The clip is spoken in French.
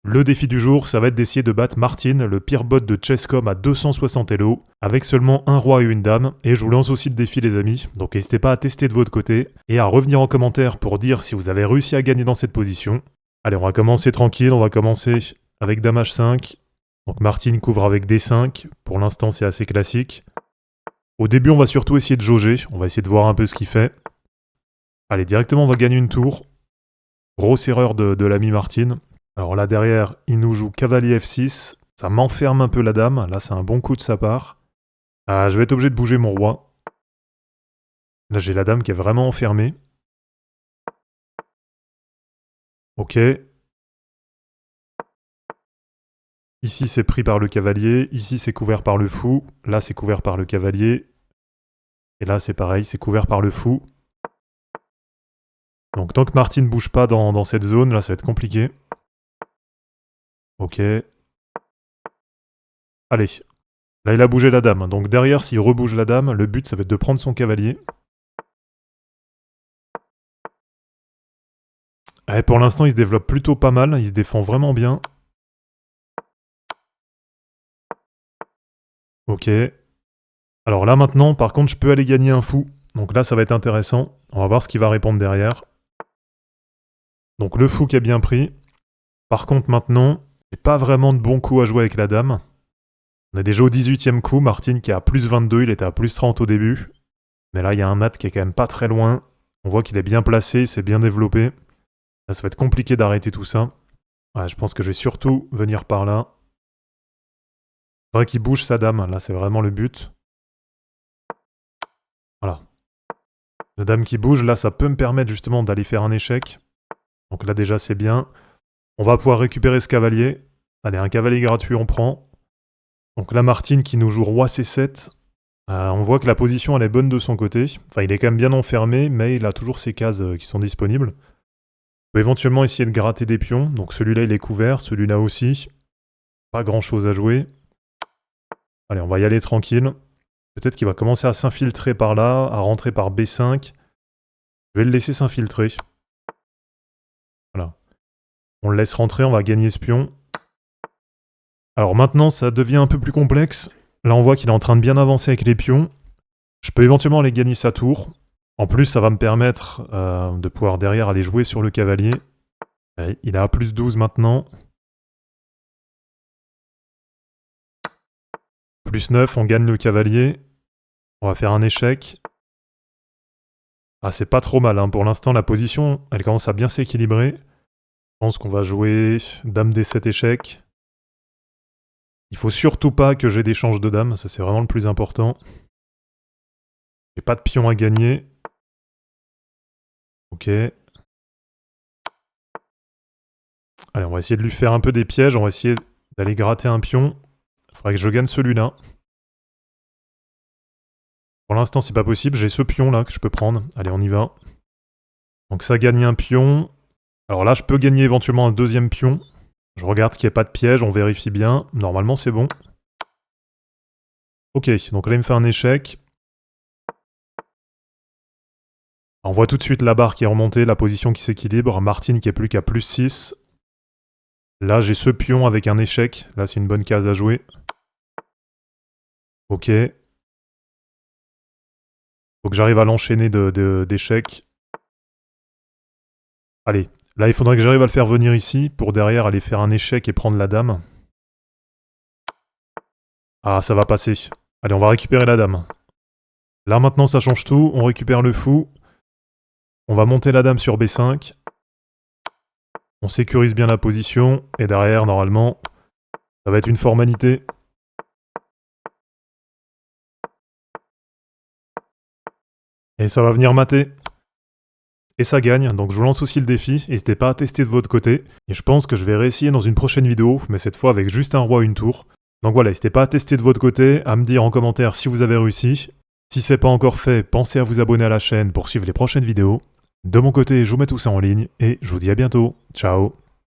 Le défi du jour, ça va être d'essayer de battre Martin, le pire bot de Chesscom à 260 Elo, avec seulement un roi et une dame, et je vous lance aussi le défi les amis, donc n'hésitez pas à tester de votre côté, et à revenir en commentaire pour dire si vous avez réussi à gagner dans cette position. Allez, on va commencer tranquille, on va commencer avec dame h5, donc Martin couvre avec d5, pour l'instant c'est assez classique. Au début on va surtout essayer de jauger, on va essayer de voir un peu ce qu'il fait. Allez, directement on va gagner une tour. Grosse erreur de l'ami Martin. Alors là derrière, il nous joue cavalier f6. Ça m'enferme un peu la dame. Là c'est un bon coup de sa part. Je vais être obligé de bouger mon roi. Là j'ai la dame qui est vraiment enfermée. Ok. Ici c'est pris par le cavalier. Ici c'est couvert par le fou. Là c'est couvert par le cavalier. Et là c'est pareil, c'est couvert par le fou. Donc tant que Martin ne bouge pas dans cette zone, là ça va être compliqué. Ok. Allez. Là il a bougé la dame. Donc derrière s'il rebouge la dame, le but ça va être de prendre son cavalier. Et pour l'instant il se développe plutôt pas mal, il se défend vraiment bien. Ok. Alors là maintenant par contre je peux aller gagner un fou. Donc là ça va être intéressant. On va voir ce qu'il va répondre derrière. Donc le fou qui a bien pris. Par contre maintenant, j'ai pas vraiment de bons coups à jouer avec la dame. On est déjà au 18e coup, Martin qui est à plus 22, il était à plus 30 au début. Mais là il y a un mat qui est quand même pas très loin. On voit qu'il est bien placé, il s'est bien développé. Là ça va être compliqué d'arrêter tout ça. Ouais, je pense que je vais surtout venir par là. Faudrait qu'il bouge sa dame, là c'est vraiment le but. Voilà. La dame qui bouge, là ça peut me permettre justement d'aller faire un échec. Donc là déjà c'est bien. On va pouvoir récupérer ce cavalier. Allez, un cavalier gratuit on prend. Donc là Martin qui nous joue roi c7. On voit que la position elle est bonne de son côté. Enfin il est quand même bien enfermé, mais il a toujours ses cases qui sont disponibles. On peut éventuellement essayer de gratter des pions. Donc celui-là il est couvert, celui-là aussi. Pas grand chose à jouer. Allez, on va y aller tranquille. Peut-être qu'il va commencer à s'infiltrer par là, à rentrer par B5. Je vais le laisser s'infiltrer. Voilà. On le laisse rentrer, on va gagner ce pion. Alors maintenant, ça devient un peu plus complexe. Là, on voit qu'il est en train de bien avancer avec les pions. Je peux éventuellement aller gagner sa tour. En plus, ça va me permettre de pouvoir derrière aller jouer sur le cavalier. Il est à plus 12 maintenant. Plus 9, on gagne le cavalier. On va faire un échec. Ah, c'est pas trop mal. Hein. Pour l'instant, la position, elle commence à bien s'équilibrer. Je pense qu'on va jouer dame d7 échec. Il faut surtout pas que j'ai d'échange de dames, ça c'est vraiment le plus important. J'ai pas de pion à gagner. Ok. Allez, on va essayer de lui faire un peu des pièges, on va essayer d'aller gratter un pion. Il faudrait que je gagne celui-là. Pour l'instant c'est pas possible, j'ai ce pion là que je peux prendre. Allez, on y va. Donc ça gagne un pion. Alors là je peux gagner éventuellement un deuxième pion. Je regarde qu'il n'y ait pas de piège, on vérifie bien. Normalement c'est bon. Ok, donc là il me fait un échec. On voit tout de suite la barre qui est remontée, la position qui s'équilibre. Martin qui est plus qu'à plus 6. Là j'ai ce pion avec un échec. Là c'est une bonne case à jouer. Ok. Faut que j'arrive à l'enchaîner d'échecs. Allez, là il faudrait que j'arrive à le faire venir ici pour derrière aller faire un échec et prendre la dame. Ah, ça va passer. Allez, on va récupérer la dame. Là maintenant ça change tout, on récupère le fou. On va monter la dame sur B5. On sécurise bien la position. Et derrière, normalement, ça va être une formalité. Et ça va venir mater. Et ça gagne, donc je vous lance aussi le défi, n'hésitez pas à tester de votre côté. Et je pense que je vais réessayer dans une prochaine vidéo, mais cette fois avec juste un roi une tour. Donc voilà, n'hésitez pas à tester de votre côté, à me dire en commentaire si vous avez réussi. Si c'est pas encore fait, pensez à vous abonner à la chaîne pour suivre les prochaines vidéos. De mon côté, je vous mets tout ça en ligne, et je vous dis à bientôt. Ciao.